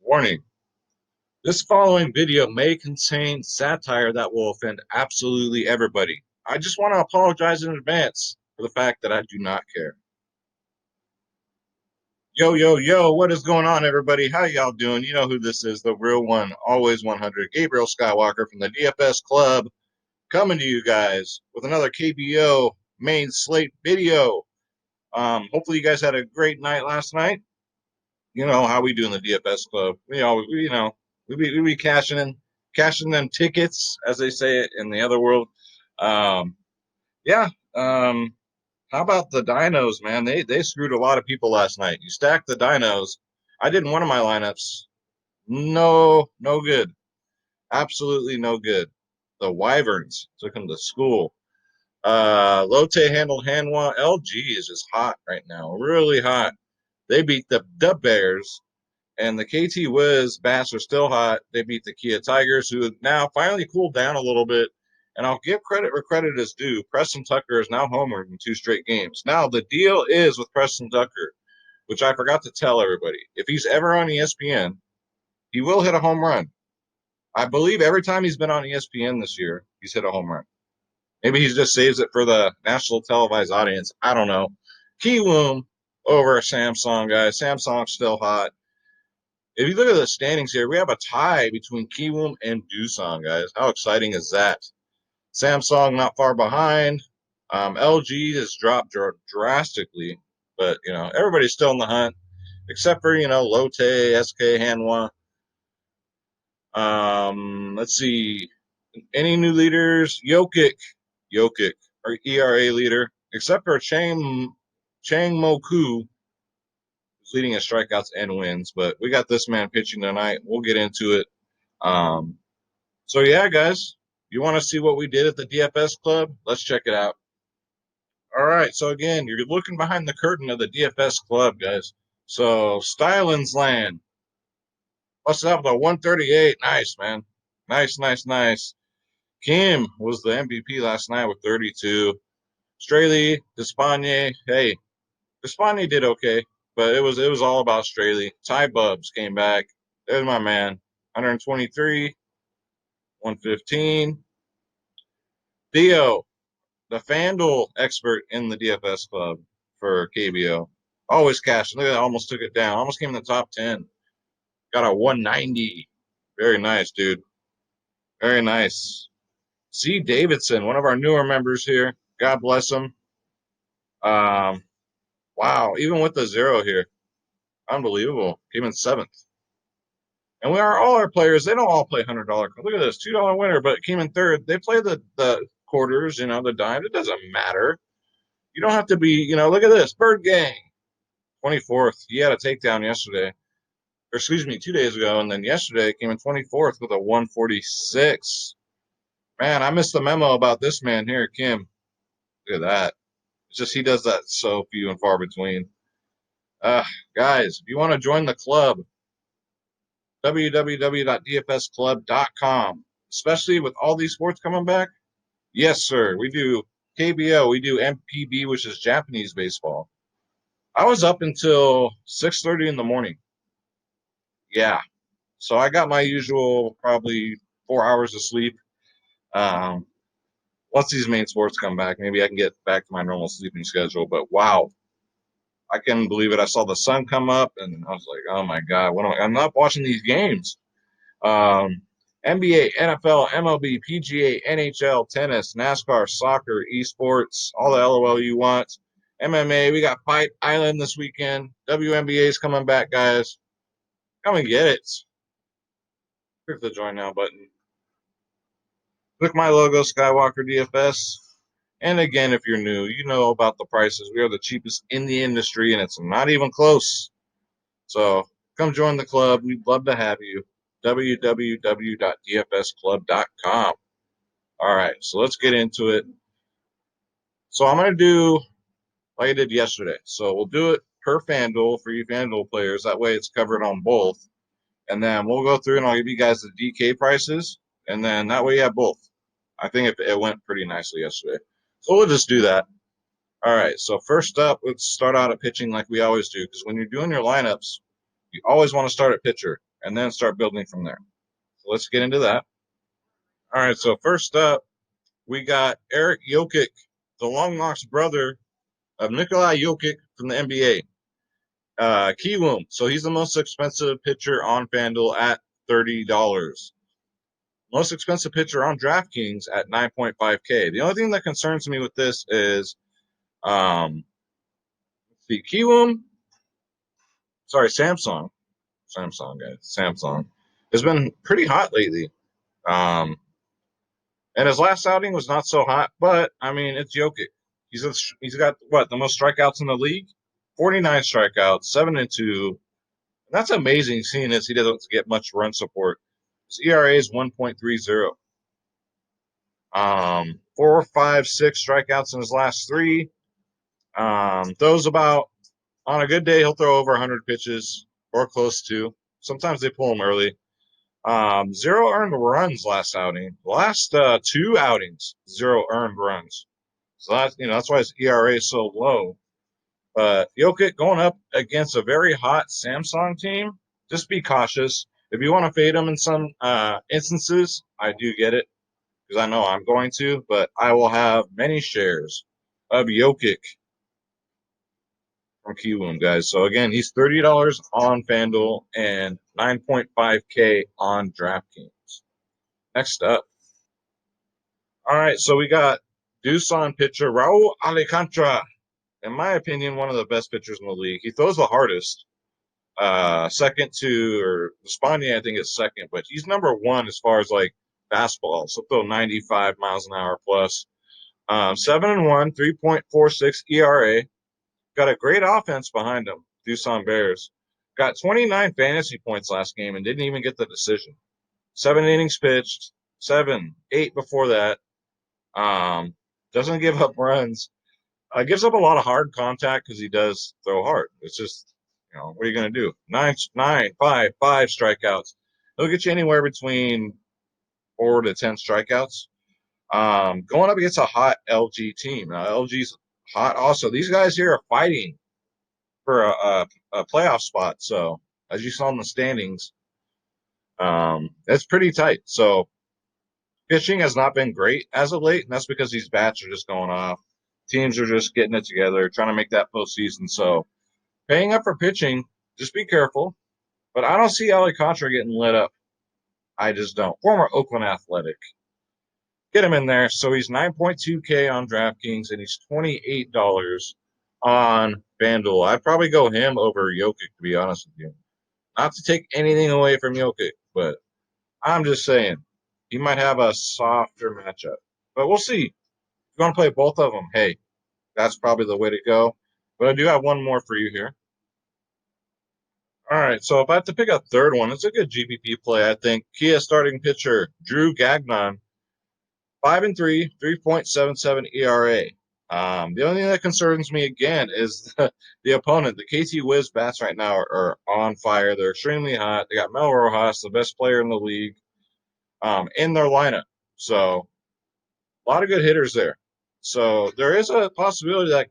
Warning. This following video may contain satire that will offend absolutely everybody. I just want to apologize in advance for the fact that I do not care. Yo, yo, yo, what is going on, everybody? How y'all doing? You know who this is, the real one, always 100, Gabriel Skywalker from the DFS Club, coming to you guys with another KBO main slate video. Hopefully you guys had a great night last night. You know how we do in the DFS Club. We be cashing them tickets, as they say it in the other world. Um, yeah. How about the dinos, man? They screwed a lot of people last night. You stacked the dinos. I did one of my lineups. No good. Absolutely no good. The Wyverns took them to school. Lotte handled Hanwha. LG is just hot right now, really hot. They beat the Bears. And the KT Wiz Bats are still hot. They beat the Kia Tigers, who have now finally cooled down a little bit. And I'll give credit where credit is due. Preston Tucker is now homered in 2 straight games. Now, the deal is with Preston Tucker, which I forgot to tell everybody. If he's ever on ESPN, he will hit a home run. I believe every time he's been on ESPN this year, he's hit a home run. Maybe he just saves it for the national televised audience. I don't know. Kiwoom over Samsung, guys. Samsung's still hot. If you look at the standings here, we have a tie between Kiwoom and Doosan, guys. How exciting is that? Samsung not far behind. LG has dropped drastically, but everybody's still in the hunt, except for Lotte, SK, Hanwha. Let's see, any new leaders? Jokic, our ERA leader, except for Chang Moku, leading in strikeouts and wins, but we got this man pitching tonight. We'll get into it. So yeah, guys, you want to see what we did at the DFS Club? Let's check it out. All right, so again, you're looking behind the curtain of the DFS Club, guys. So Stylin's Land, busted out with a 138. Nice, man. Nice. Kim was the MVP last night with 32. Straley, Despagne, hey, Despagne did okay, but it was all about Straley. Ty Bubs came back. There's my man. 123, 115. Theo, the FanDuel expert in the DFS Club for KBO. Always cashing. Look at that. Almost took it down. Almost came in the top 10. Got a 190. Very nice, dude. Very nice. C. Davidson, one of our newer members here. God bless him. Wow. Even with the 0 here. Unbelievable. Came in 7th. And all our players, they don't all play $100. Look at this. $2 winner, but came in 3rd. They play the quarters, the dime. It doesn't matter. You don't have to be, look at this. Bird Gang. 24th. He had a takedown yesterday. Or excuse me, 2 days ago. And then yesterday came in 24th with a 146. Man, I missed the memo about this man here, Kim. Look at that. It's just he does that so few and far between. Guys, if you want to join the club, www.dfsclub.com, especially with all these sports coming back. Yes, sir. We do KBO. We do MPB, which is Japanese baseball. I was up until 6:30 in the morning. Yeah. So I got my usual probably 4 hours of sleep. Once these main sports come back, maybe I can get back to my normal sleeping schedule. But wow, I can't believe it. I saw the sun come up, and I was like, oh, my God. I'm not watching these games. NBA, NFL, MLB, PGA, NHL, tennis, NASCAR, soccer, esports, all the LOL you want. MMA, we got Fight Island this weekend. WNBA is coming back, guys. Come and get it. Click the join now button. Click my logo, Skywalker DFS. And again, if you're new, you know about the prices. We are the cheapest in the industry, and it's not even close. So come join the club. We'd love to have you. www.dfsclub.com. All right, so let's get into it. So I'm going to do like I did yesterday. So we'll do it per FanDuel for you FanDuel players. That way it's covered on both. And then we'll go through and I'll give you guys the DK prices. And then that way you have both. I think it went pretty nicely yesterday. So we'll just do that. All right, so first up, let's start out at pitching like we always do. Because when you're doing your lineups, you always want to start at pitcher. and then start building from there. So let's get into that. All right, so first up, we got Eric Jokic, the long-lost brother of Nikola Jokic from the NBA. Kiwoom, so he's the most expensive pitcher on FanDuel at $30. Most expensive pitcher on DraftKings at 9.5K. The only thing that concerns me with this is, let's see, Kiwoom, sorry, Samsung, guys, Samsung has been pretty hot lately. And his last outing was not so hot, but I mean, it's Jokic. He's got what, the most strikeouts in the league? 49 strikeouts, 7-2. That's amazing, seeing as he doesn't get much run support. His ERA is 1.30. 4, 5, 6 strikeouts in his last 3. Those about, on a good day, he'll throw over 100 pitches or close to. Sometimes they pull him early. 0 earned runs last outing. The last 2 outings, 0 earned runs. So that's why his ERA is so low. But Jokic going up against a very hot Samsung team, just be cautious. If you want to fade him in some instances, I do get it, because I know I'm going to, but I will have many shares of Jokic from Kiwoom, guys. So again, he's $30 on FanDuel and 9.5K on DraftKings. Next up. All right, so we got Doosan pitcher Raul Alcantara. In my opinion, one of the best pitchers in the league. He throws the hardest. Second to, or Spondy, I think is second, but he's number 1 as far as like fastball. So throw 95 miles an hour plus. 7-1, 3.46 ERA. Got a great offense behind him. Doosan Bears got 29 fantasy points last game and didn't even get the decision. 7 innings pitched, 8 before that. Doesn't give up runs. Gives up a lot of hard contact because he does throw hard. It's just, what are you going to do? 9, 5 strikeouts. He'll get you anywhere between 4 to 10 strikeouts. Going up against a hot LG team. Now, LG's hot also. These guys here are fighting for a playoff spot. So, as you saw in the standings, it's pretty tight. So, pitching has not been great as of late, and that's because these bats are just going off. Teams are just getting it together, trying to make that postseason. So, paying up for pitching, just be careful. But I don't see Alcantara getting lit up. I just don't. Former Oakland Athletic. Get him in there. So he's 9.2K on DraftKings, and he's $28 on FanDuel. I'd probably go him over Jokic, to be honest with you. Not to take anything away from Jokic, but I'm just saying he might have a softer matchup. But we'll see. If you want to play both of them, hey, that's probably the way to go. But I do have one more for you here. All right, so if I have to pick a third one, it's a good GPP play, I think. Kia starting pitcher Drew Gagnon, 5-3, 3.77 ERA. The only thing that concerns me again is the opponent. The KT Wiz bats right now are on fire. They're extremely hot. They got Mel Rojas, the best player in the league, in their lineup. So a lot of good hitters there. So there is a possibility that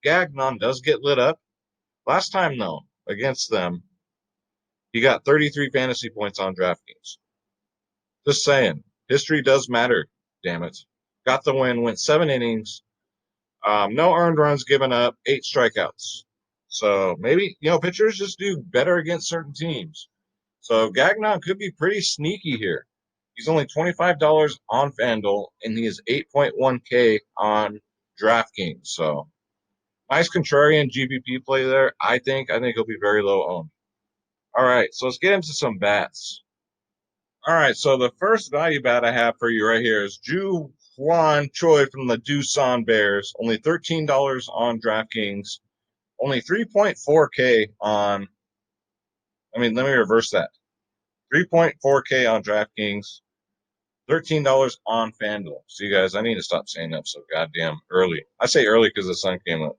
Gagnon does get lit up. Last time, though, against them, he got 33 fantasy points on DraftKings. Just saying. History does matter, damn it. Got the win, went 7 innings. No earned runs given up, 8 strikeouts. So maybe, pitchers just do better against certain teams. So Gagnon could be pretty sneaky here. He's only $25 on FanDuel, and he is 8.1K on DraftKings. So nice contrarian GPP play there. I think he'll be very low owned. All right, so let's get into some bats. All right, so the first value bat I have for you right here is Ju Hwan Choi from the Doosan Bears. Only $13 on DraftKings. Only 3.4K on, let me reverse that. 3.4K on DraftKings. $13 on FanDuel. So you guys, I need to stop saying that so goddamn early. I say early because the sun came up.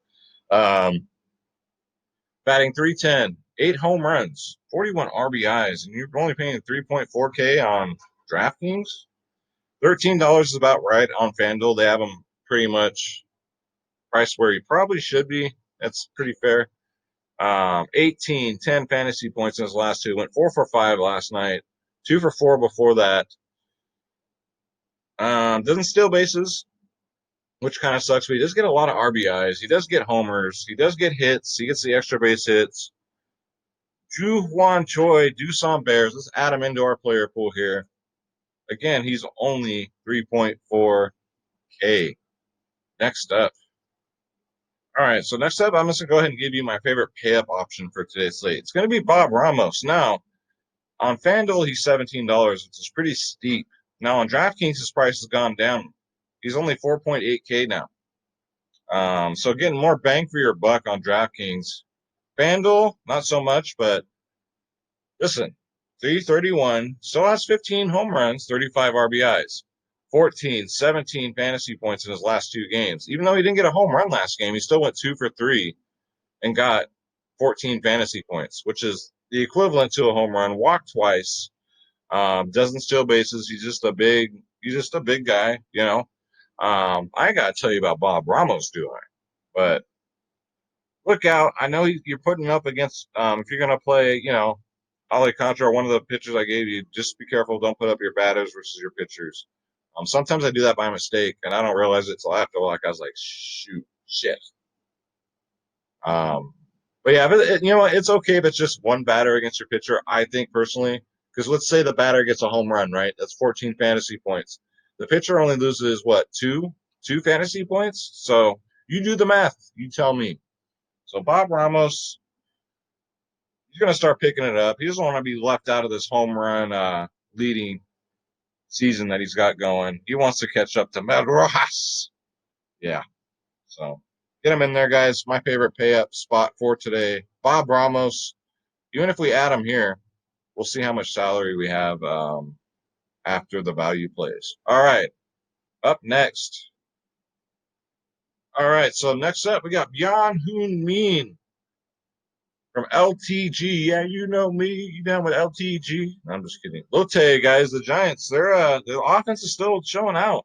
Batting .310, 8 home runs, 41 RBIs, and you're only paying 3.4K on DraftKings? $13 is about right on FanDuel. They have him pretty much priced where he probably should be. That's pretty fair. 18, 10 fantasy points in his last two. Went 4 for 5 last night. 2 for 4 before that. Doesn't steal bases, which kind of sucks, but he does get a lot of RBIs. He does get homers. He does get hits. He gets the extra base hits. Ju Hwan Choi, Doosan Bears. Let's add him into our player pool here. Again, he's only 3.4K. Next up. All right, so next up, I'm just going to go ahead and give you my favorite pay-up option for today's slate. It's going to be Bob Ramos. Now, on FanDuel, he's $17, which is pretty steep. Now, on DraftKings, his price has gone down. He's only 4.8K now. So getting more bang for your buck on DraftKings. FanDuel, not so much, but listen, 331, still has 15 home runs, 35 RBIs, 14, 17 fantasy points in his last two games. Even though he didn't get a home run last game, he still went 2 for 3 and got 14 fantasy points, which is the equivalent to a home run. Walked twice, doesn't steal bases. He's just a big guy, you know. I gotta tell you about Bob Ramos doing, but look out. I know you're putting up against, if you're going to play, you know, Ali Contra or one of the pitchers I gave you, just be careful. Don't put up your batters versus your pitchers. Sometimes I do that by mistake, and I don't realize it until after. Like, I was like, shit. But yeah, but you know what? It's okay if it's just one batter against your pitcher, I think, personally. Because let's say the batter gets a home run, right? That's 14 fantasy points. The pitcher only loses, what, two fantasy points? So you do the math. You tell me. So Bob Ramos, he's going to start picking it up. He doesn't want to be left out of this home run leading season that he's got going. He wants to catch up to Mel Rojas. Yeah. So get him in there, guys. My favorite pay-up spot for today. Bob Ramos. Even if we add him here, we'll see how much salary we have after the value plays. All right. Up next. All right. So next up, we got Byun Hoon Min from LTG. Yeah, you know me. You down with LTG? No, I'm just kidding. Lotte, guys, the Giants, their offense is still showing out.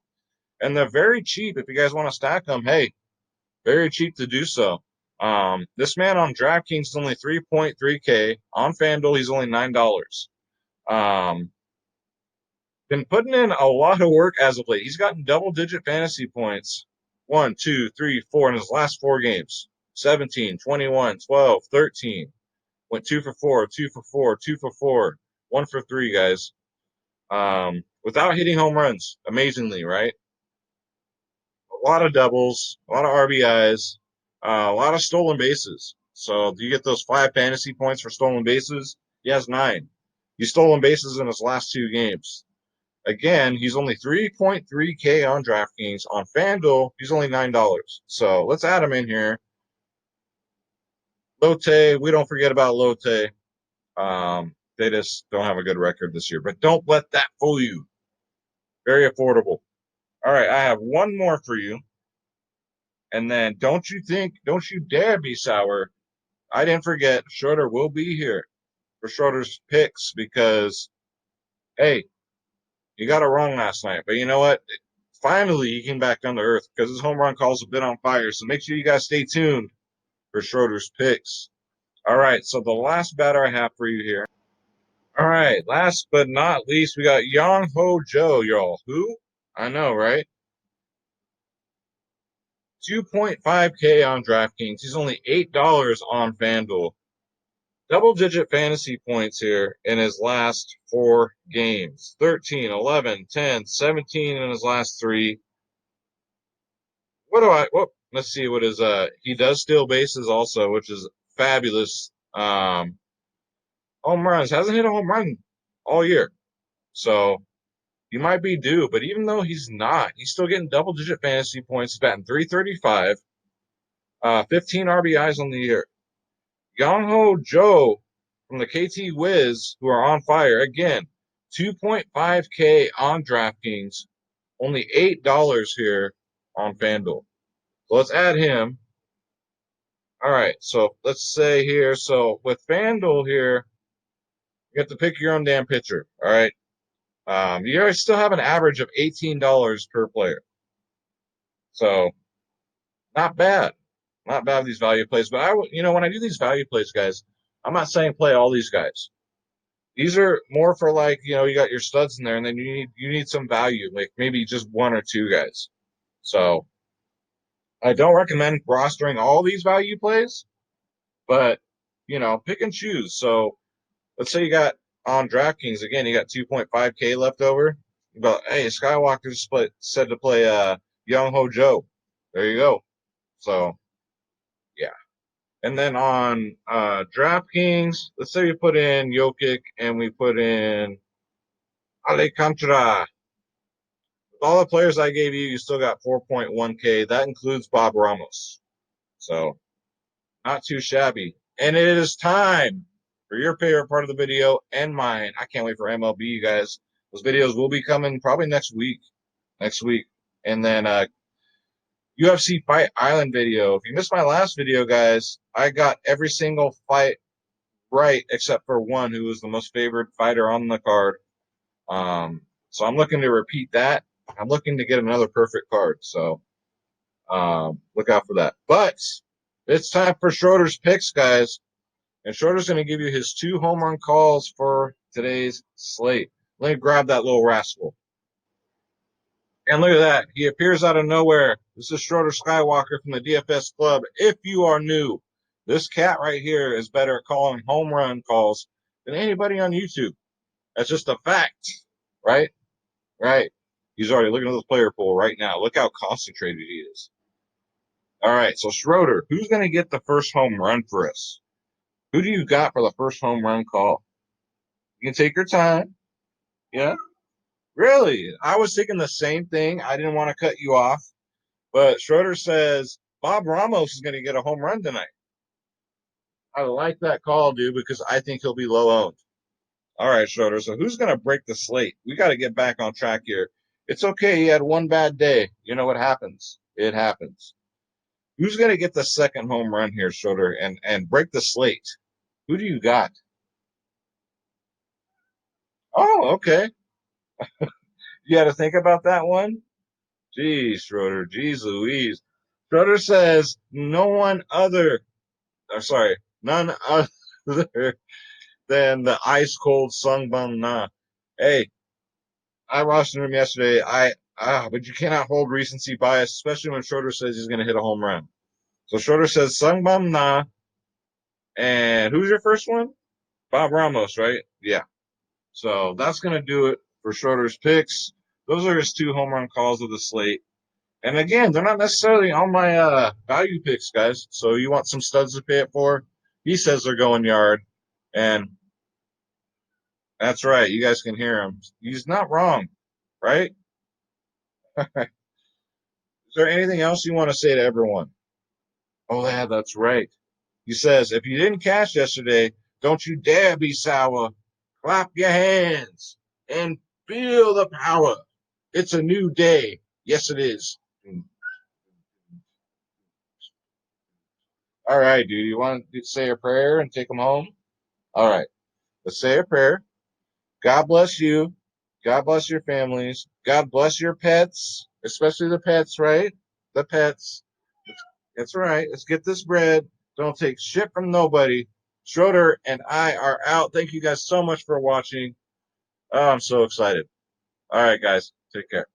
And they're very cheap. If you guys want to stack them, hey, very cheap to do so. This man on DraftKings is only 3.3K. On FanDuel, he's only $9. Been putting in a lot of work as of late. He's gotten double-digit fantasy points. 1, 2, 3, 4 in his last 4 games. 17, 21, 12, 13. Went 2 for 4, 2 for 4, 2 for 4, 1 for 3, guys. Without hitting home runs, amazingly, right? A lot of doubles, a lot of RBIs, a lot of stolen bases. So do you get those 5 fantasy points for stolen bases? He has 9. He's stolen bases in his last 2 games. Again, he's only 3.3K on DraftKings. On FanDuel, he's only $9. So let's add him in here. Lotte, we don't forget about Lotte. They just don't have a good record this year. But don't let that fool you. Very affordable. All right, I have one more for you. And then don't you dare be sour. I didn't forget, Schroeder will be here for Schroeder's picks because, hey, you got it wrong last night. But you know what? Finally, he came back down to earth because his home run call's a bit on fire. So make sure you guys stay tuned for Schroeder's picks. All right, so the last batter I have for you here. All right, last but not least, we got Yong Hojo, y'all. Who? I know, right? 2.5K on DraftKings. He's only $8 on FanDuel. Double-digit fantasy points here in his last 4 games. 13, 11, 10, 17 in his last 3. Let's see what is, he does steal bases also, which is fabulous. Home runs. Hasn't hit a home run all year. So you might be due, but even though he's not, he's still getting double-digit fantasy points. He's batting 335, 15 RBIs on the year. Yong Hojo from the KT Wiz, who are on fire again. 2.5K on DraftKings, only $8 here on FanDuel. So let's add him. All right, so let's say here, so with FanDuel here, you have to pick your own damn pitcher. All right. You guys still have an average of $18 per player. So not bad. Not bad with these value plays, but when I do these value plays, guys, I'm not saying play all these guys. These are more for like, you got your studs in there, and then you need some value, like maybe just one or two guys. So I don't recommend rostering all these value plays, but pick and choose. So let's say you got on DraftKings again, you got 2.5K left over. But hey, Skywalker said to play Yong Hojo. There you go. So yeah. And then on DraftKings, let's say we put in Jokic and we put in Alcantara. With all the players I gave you, you still got 4.1K. That includes Bob Ramos. So not too shabby. And it is time for your favorite part of the video and mine. I can't wait for MLB, you guys. Those videos will be coming probably next week. And then UFC Fight Island video. If you missed my last video, guys, I got every single fight right except for one, who was the most favored fighter on the card. So I'm looking to repeat that. I'm looking to get another perfect card. So look out for that. But it's time for Schroeder's picks, guys. And Schroeder's going to give you his 2 home run calls for today's slate. Let me grab that little rascal. And look at that. He appears out of nowhere. This is Schroeder Skywalker from the DFS Club. If you are new, this cat right here is better at calling home run calls than anybody on YouTube. That's just a fact, right? Right. He's already looking at this player pool right now. Look how concentrated he is. All right, so Schroeder, who's going to get the first home run for us? Who do you got for the first home run call? You can take your time. Yeah? Really? I was thinking the same thing. I didn't want to cut you off. But Schroeder says Bob Ramos is going to get a home run tonight. I like that call, dude, because I think he'll be low owned. All right, Schroeder. So who's going to break the slate? We got to get back on track here. It's okay. He had one bad day. You know what happens? It happens. Who's going to get the second home run here, Schroeder, and break the slate? Who do you got? Oh, okay. You got to think about that one. Geez, Schroeder. Geez, Louise. Schroeder says none other than the ice cold Sungbum Na. Hey, I rostered him yesterday. But you cannot hold recency bias, especially when Schroeder says he's going to hit a home run. So Schroeder says Sungbum Na. And who's your first one? Bob Ramos, right? Yeah. So that's going to do it for Schroeder's picks. Those are his 2 home run calls of the slate. And again, they're not necessarily on my value picks, guys. So you want some studs to pay it for? He says they're going yard. And that's right. You guys can hear him. He's not wrong, right? Is there anything else you want to say to everyone? Oh, yeah, that's right. He says, if you didn't cash yesterday, don't you dare be sour. Clap your hands and feel the power. It's a new day. Yes, it is. All right, dude. You want to say a prayer and take them home? All right. Let's say a prayer. God bless you. God bless your families. God bless your pets, especially the pets, right? The pets. That's right. Let's get this bread. Don't take shit from nobody. Schroeder and I are out. Thank you guys so much for watching. Oh, I'm so excited. All right, guys. Take care.